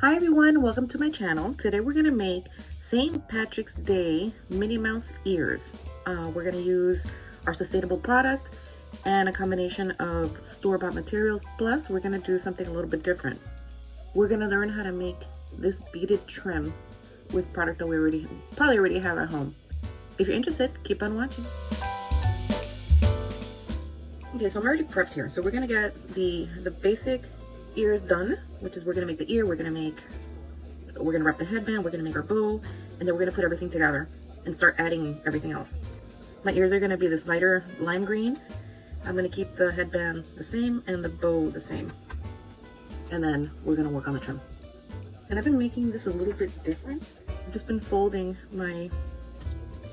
Hi everyone, welcome to my channel. Today we're going to make St. Patrick's Day Minnie Mouse ears. We're going to use our sustainable product and a combination of store-bought materials, plus we're going to do something a little bit different. We're going to learn how to make this beaded trim with product that we probably already have at home. If you're interested, keep on watching. Okay, so I'm already prepped here. So we're going to get the basic ears done, which is we're gonna make the ear, we're gonna wrap the headband, we're gonna make our bow, and then we're gonna put everything together and start adding everything else. My ears are gonna be this lighter lime green. I'm gonna keep the headband the same and the bow the same, and then we're gonna work on the trim. And I've been making this a little bit different. I've just been folding my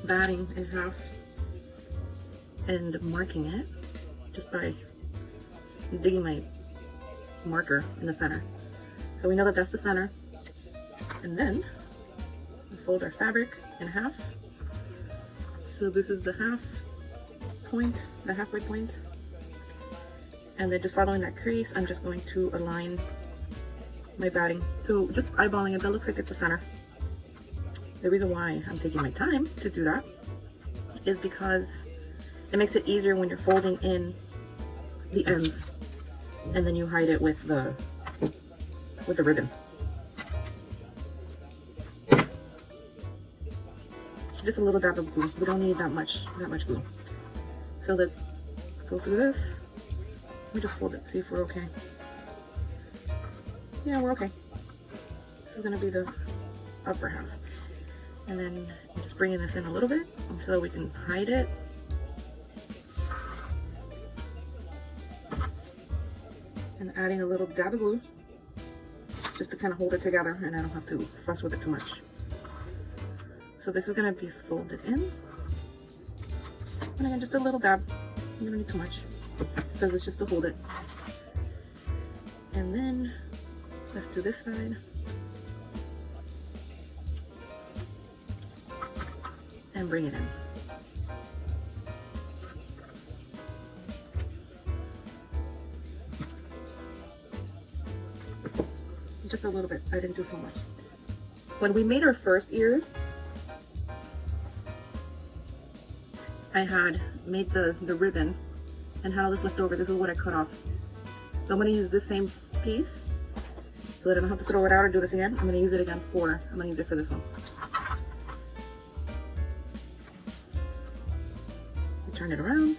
batting in half and marking it just by digging my marker in the center, so we know that that's the center. And then we fold our fabric in half, so this is the halfway point, and then just following that crease, I'm just going to align my batting. So just eyeballing it, that looks like it's the center. The reason why I'm taking my time to do that is because it makes it easier when you're folding in the ends and then you hide it with the ribbon. Just a little dab of glue. We don't need that much glue. So let's go through this. Let me just fold it, see if we're okay. Yeah, we're okay. This is gonna be the upper half. And then I'm just bringing this in a little bit so that we can hide it. And adding a little dab of glue just to kind of hold it together, and I don't have to fuss with it too much. So this is going to be folded in, and again just a little dab. You don't need too much because it's just to hold it. And then let's do this side and bring it in. Just a little bit. I didn't do so much. When we made our first ears, I had made the ribbon and had all this left over. This is what I cut off. So I'm going to use this same piece so that I don't have to throw it out or do this again. I'm going to use it again I'm going to use it for this one. Turn it around,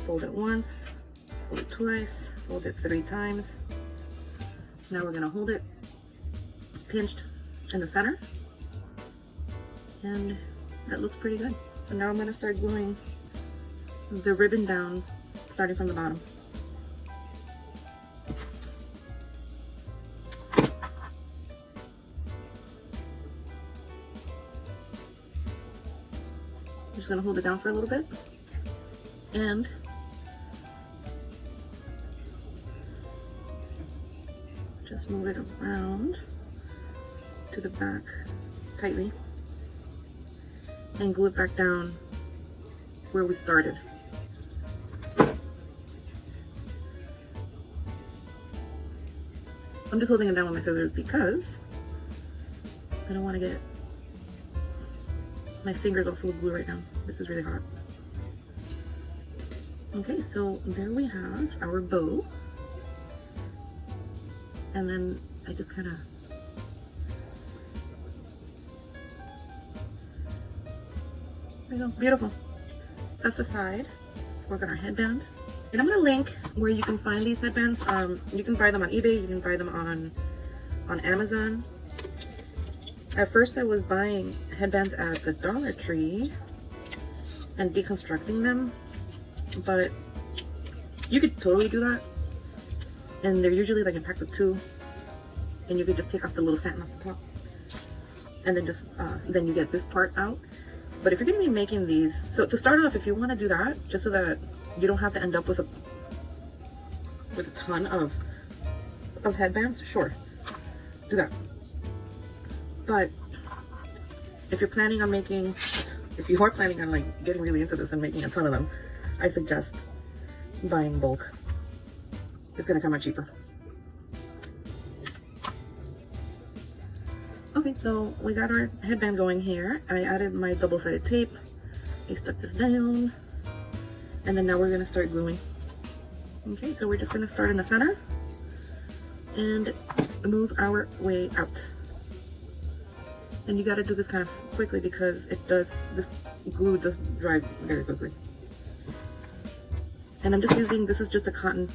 fold it once, fold it twice, fold it 3 times. Now we're going to hold it pinched in the center, and that looks pretty good. So now I'm going to start gluing the ribbon down, starting from the bottom. I'm just going to hold it down for a little bit, and just move it around to the back tightly and glue it back down where we started. I'm just holding it down with my scissors because I don't want to get my fingers all full of glue right now. This is really hot. Okay, so there we have our bow. And then I just kind of there you go, beautiful. That's the side. Work on our headband, and I'm gonna link where you can find these headbands. You can buy them on eBay. You can buy them on Amazon. At first, I was buying headbands at the Dollar Tree and deconstructing them, but you could totally do that. And they're usually like in packs of 2, and you could just take off the little satin off the top, and then just then you get this part out. But if you're going to be making these, so to start off, if you want to do that, just so that you don't have to end up with a ton of headbands, sure, do that. But if you are planning on like getting really into this and making a ton of them, I suggest buying bulk. It's gonna come out cheaper. Okay, so we got our headband going here. I added my double-sided tape. I stuck this down. And then now we're gonna start gluing. Okay, so we're just gonna start in the center and move our way out. And you gotta do this kind of quickly because this glue does dry very quickly. And I'm just using, this is just a cotton,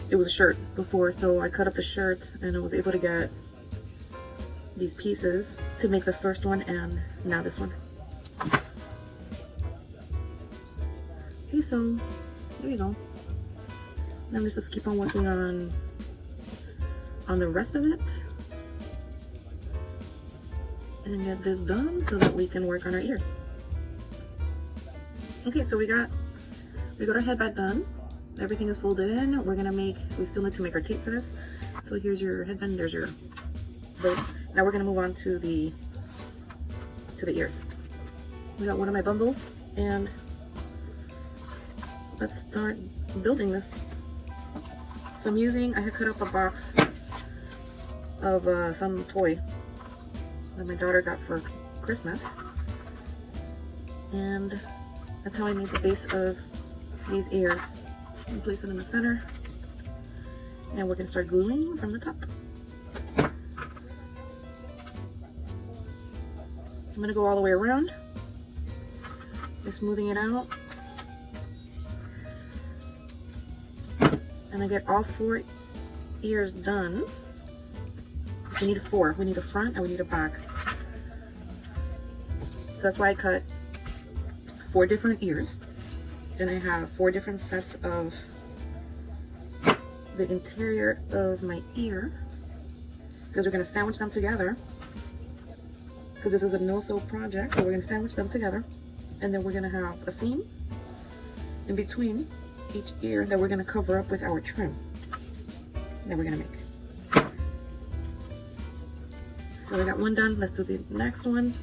it was a shirt before, so I cut up the shirt and I was able to get these pieces to make the first one and now this one. Okay, so there you go. Now I'm just keep on working on the rest of it and get this done so that we can work on our ears. Okay, so we got our headband done. Everything is folded in. We still need to make our tape for this. So here's your headband, there's your boat. Now we're gonna move on to the ears. We got one of my bundles and let's start building this. So I had cut up a box of some toy that my daughter got for Christmas. And that's how I made the base of these ears. And place it in the center. And we're gonna start gluing from the top. I'm gonna go all the way around. Just smoothing it out. And I get all 4 ears done. We need 4. We need a front and we need a back. So that's why I cut 4 different ears. Then I have 4 different sets of the interior of my ear, because we're going to sandwich them together, because this is a no-sew project. So we're going to sandwich them together, and then we're going to have a seam in between each ear that we're going to cover up with our trim that we're going to make. So we got one done. Let's do the next one.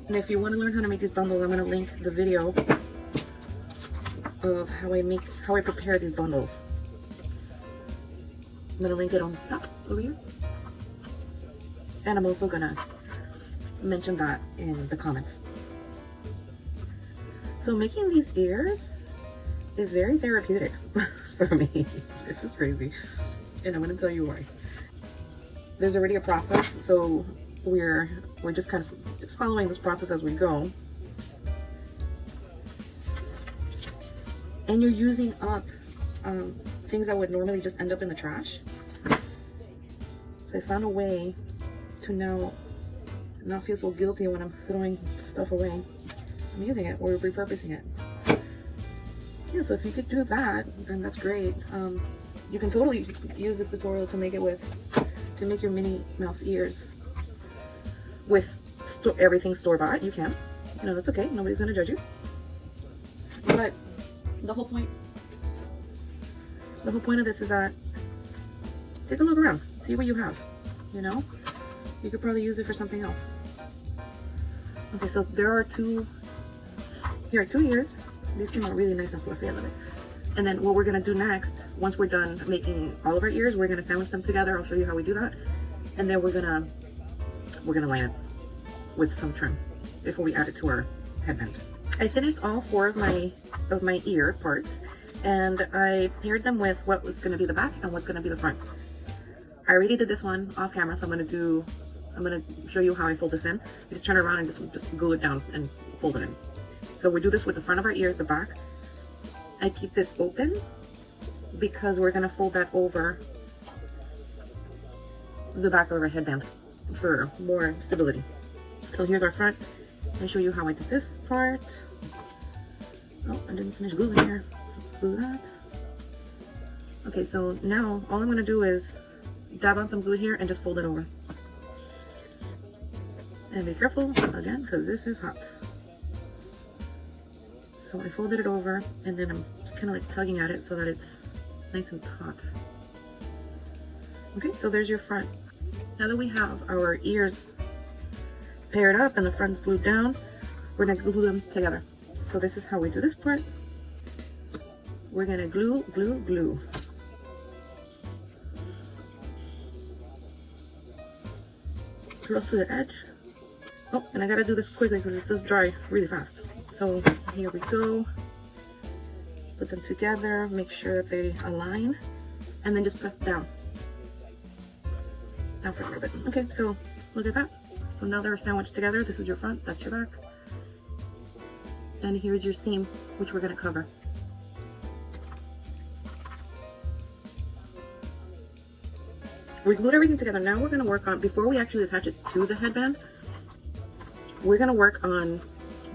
And if you want to learn how to make these bundles, I'm going to link the video of how I prepare these bundles. I'm going to link it on top over here. And I'm also going to mention that in the comments. So making these ears is very therapeutic for me. This is crazy. And I'm going to tell you why. There's already a process, so we're just kind of just following this process as we go. And you're using up things that would normally just end up in the trash. So I found a way to now not feel so guilty when I'm throwing stuff away. I'm using it or repurposing it. Yeah, so if you could do that, then that's great. You can totally use this tutorial to make your Minnie Mouse ears with everything store-bought. You can. You know, that's okay. Nobody's gonna judge you. But the whole point of this is that take a look around, see what you have. You know, you could probably use it for something else. Okay, so there are two ears. These came out really nice and fluffy. I love it. And then what we're gonna do next, once we're done making all of our ears, we're gonna sandwich them together. I'll show you how we do that. And then we're gonna line it with some trim before we add it to our headband. I finished all 4 of my ear parts, and I paired them with what was gonna be the back and what's gonna be the front. I already did this one off camera, so I'm gonna show you how I fold this in. You just turn it around and just glue it down and fold it in. So we do this with the front of our ears, the back. I keep this open because we're gonna fold that over the back of our headband for more stability. So here's our front. I'll show you how I did this part. Oh, I didn't finish gluing here. So let's glue that. Okay, so now all I'm gonna do is dab on some glue here and just fold it over. And be careful, again, because this is hot. So I folded it over, and then I'm kind of like tugging at it so that it's nice and taut. Okay, so there's your front. Now that we have our ears paired up and the front's glued down, we're gonna glue them together. So this is how we do this part. We're gonna glue, glue, glue. close to the edge. Oh, and I gotta do this quickly because it says dry really fast. So here we go. Put them together, make sure that they align, and then just press down. Down for a little bit. Okay, so look at that. So now they're sandwiched together. This is your front, that's your back. And here's your seam, which we're gonna cover. We glued everything together. Now we're gonna work on, before we actually attach it to the headband, we're gonna work on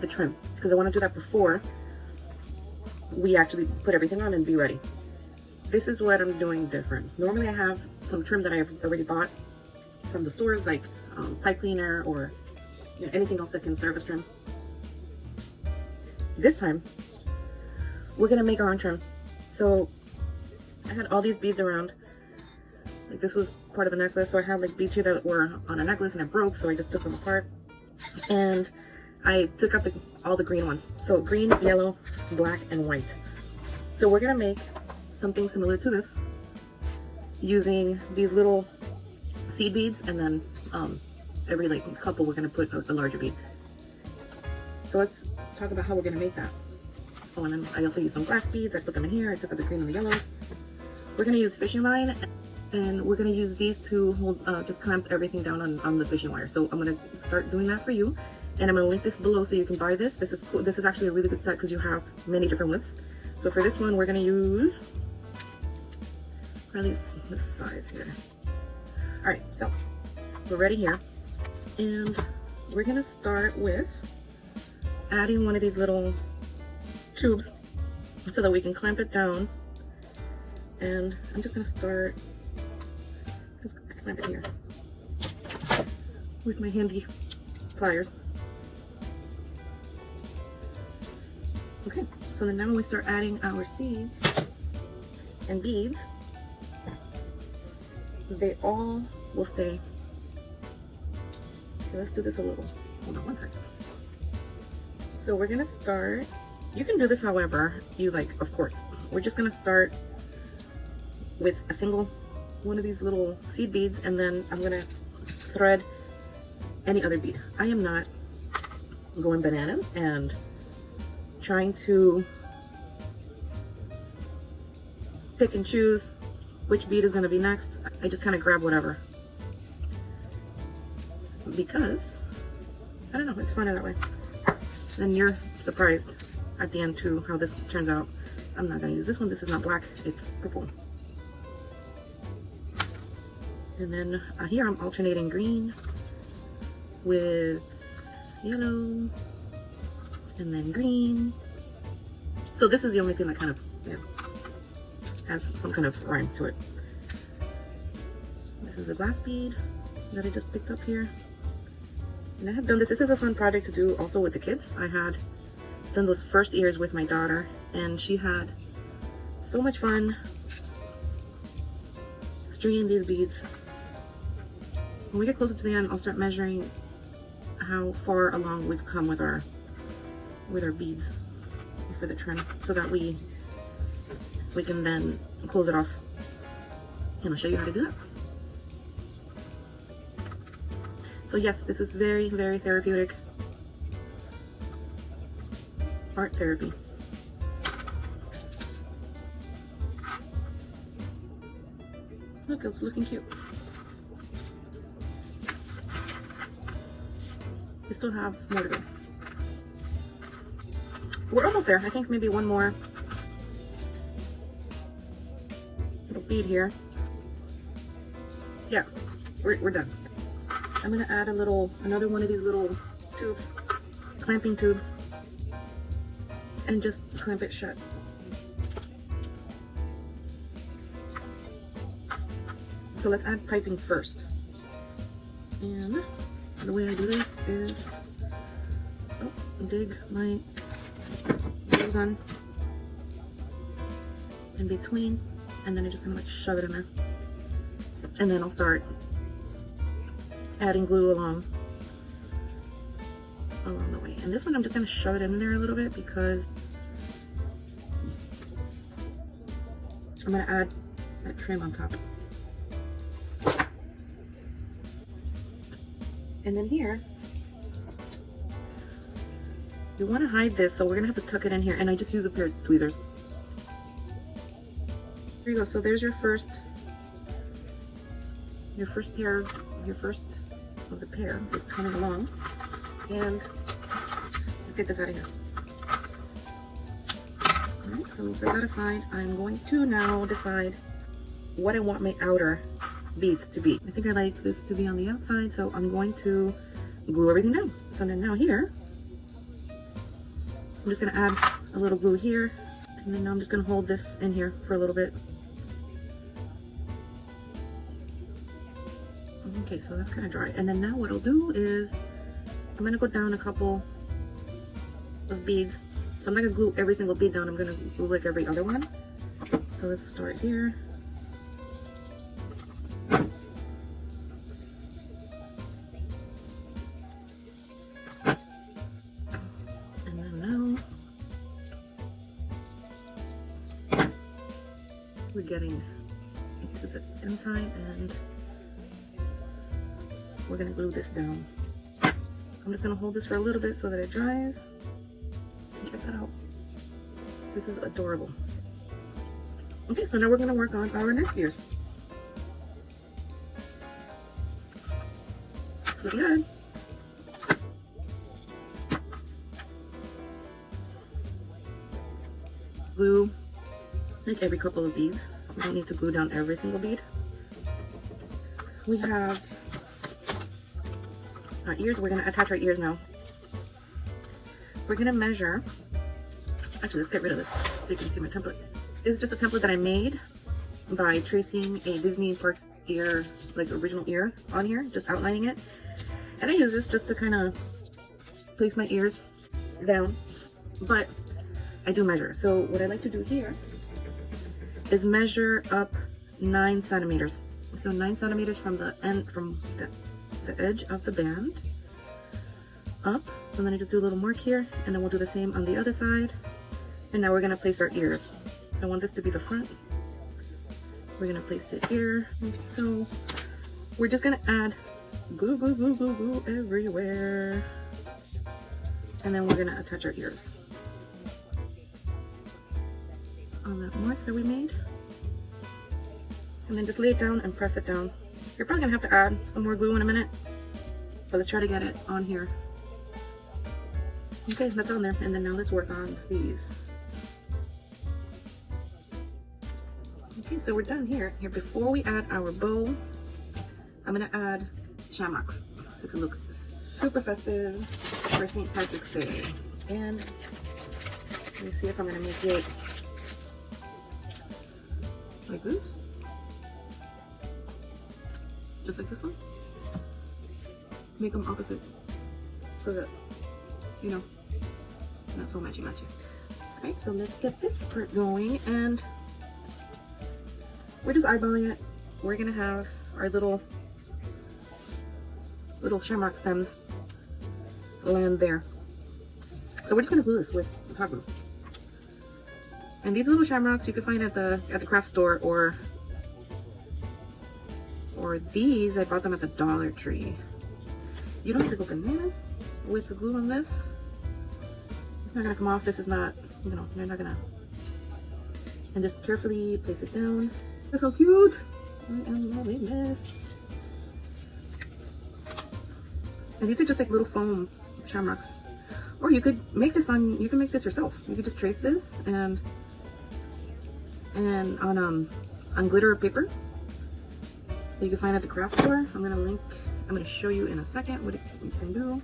the trim, because I wanna do that before we actually put everything on and be ready. This is what I'm doing different. Normally I have some trim that I've already bought from the stores, like pipe cleaner or anything else that can serve as trim. This time, we're gonna make our own trim. So I had all these beads around. Like this was part of a necklace, so I had like beads here that were on a necklace and it broke, so I just took them apart. And I took up all the green ones. So green, yellow, black, and white. So we're gonna make something similar to this using these little seed beads, and then every like couple we're gonna put a larger bead. So let's talk about how we're gonna make that. Oh, and then I also used some glass beads. I put them in here. I took out the green and the yellows. We're gonna use fishing line, and we're gonna use these to hold, just clamp everything down on the fishing wire. So I'm gonna start doing that for you, and I'm gonna link this below so you can buy this. This is actually a really good set because you have many different widths. So for this one, we're gonna use probably this size here. All right, so we're ready here, and we're gonna start with adding one of these little tubes so that we can clamp it down. And I'm just gonna start, just clamp it here with my handy pliers. Okay, so then now when we start adding our seeds and beads, they all will stay. Okay, let's do this a little. Hold on one second. So we're gonna start, you can do this however you like, of course. We're just gonna start with a single one of these little seed beads, and then I'm gonna thread any other bead. I am not going bananas and trying to pick and choose which bead is gonna be next. I just kind of grab whatever, because I don't know, it's funner that way. Then you're surprised at the end too how this turns out. I'm not gonna use this one. This is not black, it's purple. And then here I'm alternating green with yellow, and then green. So this is the only thing that kind of, has some kind of rhyme to it. This is a glass bead that I just picked up here. And I have done this. This is a fun project to do also with the kids. I had done those first ears with my daughter, and she had so much fun stringing these beads. When we get closer to the end, I'll start measuring how far along we've come with our beads for the trim, so that we can then close it off, and I'll show you how to do that. So yes, this is very, very therapeutic. Art therapy. Look, it's looking cute. We still have more to go. We're almost there. I think maybe one more little bead here. Yeah, we're done. I'm gonna add another one of these little tubes, clamping tubes, and just clamp it shut. So let's add piping first. And the way I do this is, dig my glue gun in between, and then I just kind of like shove it in there. And then I'll start adding glue along the way. And this one I'm just gonna shove it in there a little bit because I'm gonna add that trim on top. And then here, you want to hide this, so we're gonna have to tuck it in here, and I just use a pair of tweezers. Here you go. So there's your first pair, your first of the pair is coming along, and let's get this out of here. All right, so set that aside. I'm going to now decide what I want my outer beads to be. I think I like this to be on the outside, so I'm going to glue everything down. So then now here, I'm just gonna add a little glue here, and then now I'm just gonna hold this in here for a little bit. Okay, so that's kind of dry. And then now what I'll do is I'm gonna go down a couple of beads. So I'm not gonna glue every single bead down, I'm gonna glue like every other one. So let's start here. We're getting to the inside, and we're gonna glue this down. I'm just gonna hold this for a little bit so that it dries. Check that out. This is adorable. Okay, so now we're gonna work on our next ears. So good. Glue like every couple of beads. We don't need to glue down every single bead. We have our ears. We're gonna attach our ears now. We're gonna measure. Actually, let's get rid of this so you can see my template. This is just a template that I made by tracing a Disney Parks ear, like original ear on here, just outlining it. And I use this just to kind of place my ears down, but I do measure. So what I like to do here is measure up 9 centimeters. So 9 centimeters from the end, from the edge of the band up. So then I just do a little mark here, and then we'll do the same on the other side. And now we're gonna place our ears. I want this to be the front. We're gonna place it here. So we're just gonna add glue, glue, glue, glue, glue everywhere. And then we're gonna attach our ears on that mark that we made, and then just lay it down and press it down. You're probably gonna have to add some more glue in a minute, but let's try to get it on here. Okay, that's on there, and then now let's work on these. Okay, so we're done here. Before we add our bow, I'm gonna add shamrocks so it can look super festive for St. Patrick's Day. And let me see if I'm gonna make it like this, just like this one. Make them opposite so that, you know, not so matchy matchy. Alright, so let's get this part going, and we're just eyeballing it. We're gonna have our little shamrock stems land there. So we're just gonna glue this with hot glue. And these little shamrocks you can find at the craft store, or these I bought them at the Dollar Tree. You don't have to go bananas with the glue on this. It's not gonna come off. This is not, you know, you're not gonna. And just carefully place it down. It's so cute. I am loving this. And these are just like little foam shamrocks. Or you could make this you can make this yourself. You could just trace this and on glitter paper that you can find at the craft store. I'm gonna show you in a second what you can do.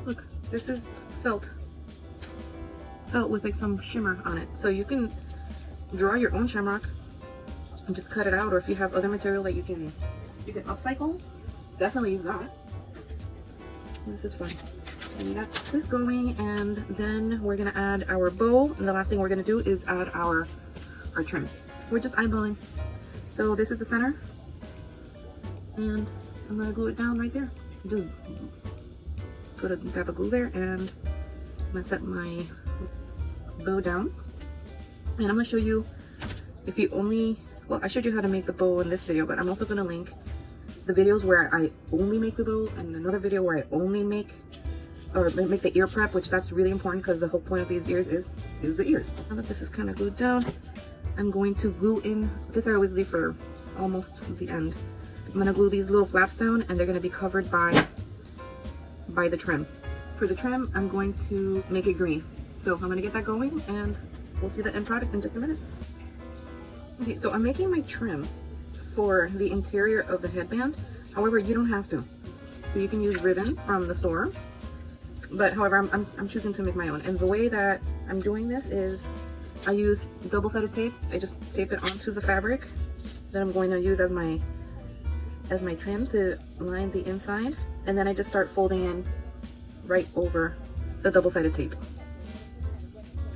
Look, this is felt with like some shimmer on it. So you can draw your own shamrock and just cut it out, or if you have other material that you can upcycle, definitely use that. This is fun. And we got this going, and then we're gonna add our bow, and the last thing we're gonna do is add our trim. We're just eyeballing. So this is the center, and I'm gonna glue it down right there. Just put a dab of glue there, and I'm gonna set my bow down. And I'm gonna show you, if you only, well, I showed you how to make the bow in this video, but I'm also gonna link the videos where I only make the bow and another video where I only make the ear prep, which that's really important because the whole point of these ears is the ears. Now that this is kind of glued down, I'm going to glue in, this I always leave for almost the end. I'm going to glue these little flaps down and they're going to be covered by the trim. For the trim, I'm going to make it green. So I'm going to get that going and we'll see the end product in just a minute. Okay, so I'm making my trim for the interior of the headband. However, you don't have to. So you can use ribbon from the store. But however, I'm choosing to make my own. And the way that I'm doing this is I use double-sided tape. I just tape it onto the fabric that I'm going to use as my trim to line the inside. And then I just start folding in right over the double-sided tape.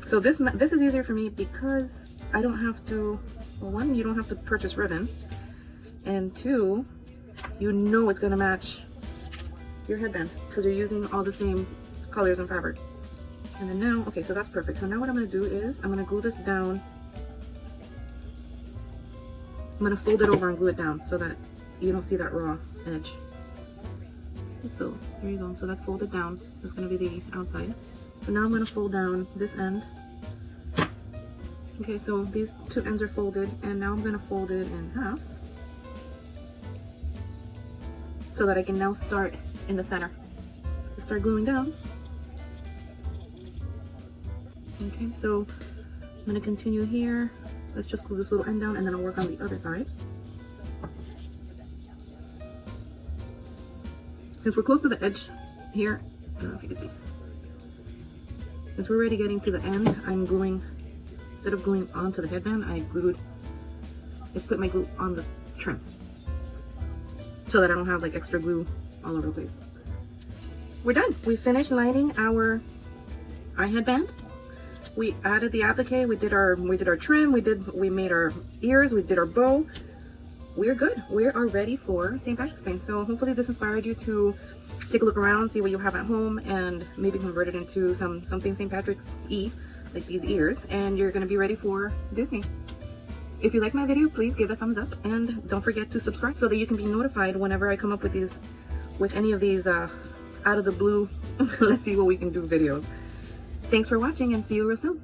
So this is easier for me because I don't have to, well, one, you don't have to purchase ribbon, and two, you know it's going to match your headband because you're using all the same colors and fabric. And then now, okay, so that's perfect. So now what I'm going to do is I'm going to glue this down. I'm going to fold it over and glue it down so that you don't see that raw edge. So there you go. So that's folded down. That's going to be the outside. So now I'm going to fold down this end. Okay, so these two ends are folded, and now I'm going to fold it in half so that I can now start in the center. Start gluing down. Okay, so I'm going to continue here. Let's just glue this little end down and then I'll work on the other side. Since we're close to the edge here, I don't know if you can see. Since we're already getting to the end, I'm gluing, instead of gluing onto the headband, I put my glue on the trim so that I don't have like extra glue all over the place. We're done. We finished lining our headband. We added the applique, we did our trim, we made our ears, we did our bow. We're good. We are ready for St. Patrick's Day. So hopefully this inspired you to take a look around, see what you have at home, and maybe convert it into something St. Patrick's-y, like these ears, and you're gonna be ready for Disney. If you like my video, please give it a thumbs up, and don't forget to subscribe so that you can be notified whenever I come up with any of these out of the blue, let's see what we can do videos. Thanks for watching and see you real soon.